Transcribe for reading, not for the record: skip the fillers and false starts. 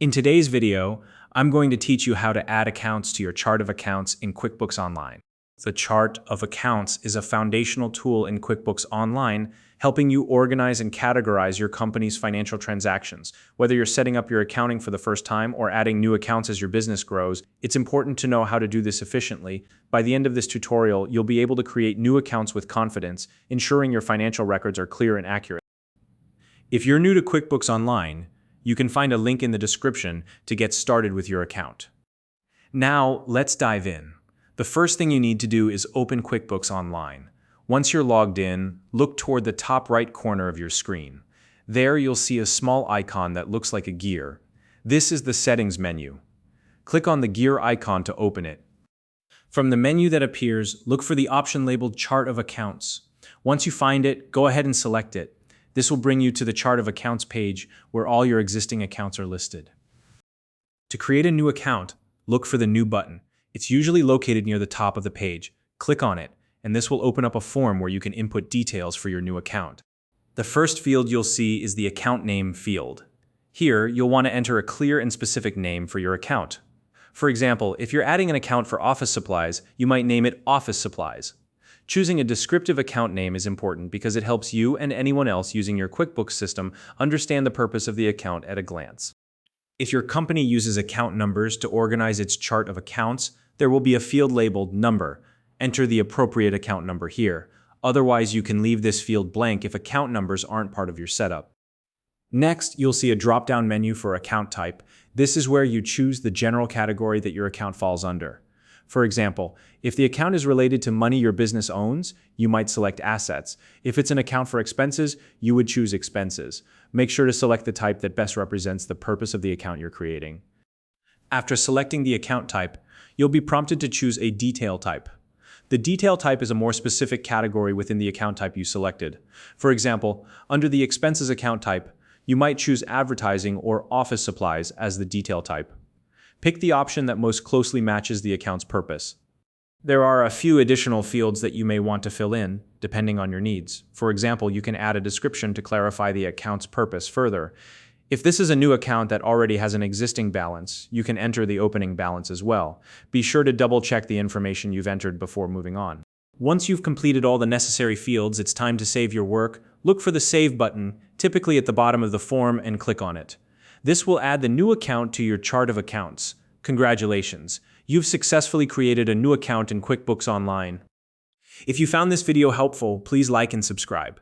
In today's video, I'm going to teach you how to add accounts to your chart of accounts in QuickBooks Online. The chart of accounts is a foundational tool in QuickBooks Online, helping you organize and categorize your company's financial transactions. Whether you're setting up your accounting for the first time or adding new accounts as your business grows, it's important to know how to do this efficiently. By the end of this tutorial, you'll be able to create new accounts with confidence, ensuring your financial records are clear and accurate. If you're new to QuickBooks Online, you can find a link in the description to get started with your account. Now, let's dive in. The first thing you need to do is open QuickBooks Online. Once you're logged in, look toward the top right corner of your screen. There you'll see a small icon that looks like a gear. This is the Settings menu. Click on the gear icon to open it. From the menu that appears, look for the option labeled Chart of Accounts. Once you find it, go ahead and select it. This will bring you to the Chart of Accounts page where all your existing accounts are listed. To create a new account, look for the New button. It's usually located near the top of the page. Click on it, and this will open up a form where you can input details for your new account. The first field you'll see is the Account Name field. Here, you'll want to enter a clear and specific name for your account. For example, if you're adding an account for office supplies, you might name it Office Supplies. Choosing a descriptive account name is important because it helps you and anyone else using your QuickBooks system understand the purpose of the account at a glance. If your company uses account numbers to organize its chart of accounts, there will be a field labeled Number. Enter the appropriate account number here. Otherwise, you can leave this field blank if account numbers aren't part of your setup. Next, you'll see a drop-down menu for account type. This is where you choose the general category that your account falls under. For example, if the account is related to money your business owns, you might select Assets. If it's an account for expenses, you would choose Expenses. Make sure to select the type that best represents the purpose of the account you're creating. After selecting the account type, you'll be prompted to choose a detail type. The detail type is a more specific category within the account type you selected. For example, under the Expenses account type, you might choose Advertising or Office Supplies as the detail type. Pick the option that most closely matches the account's purpose. There are a few additional fields that you may want to fill in, depending on your needs. For example, you can add a description to clarify the account's purpose further. If this is a new account that already has an existing balance, you can enter the opening balance as well. Be sure to double-check the information you've entered before moving on. Once you've completed all the necessary fields, it's time to save your work. Look for the Save button, typically at the bottom of the form, and click on it. This will add the new account to your chart of accounts. Congratulations! You've successfully created a new account in QuickBooks Online. If you found this video helpful, please like and subscribe.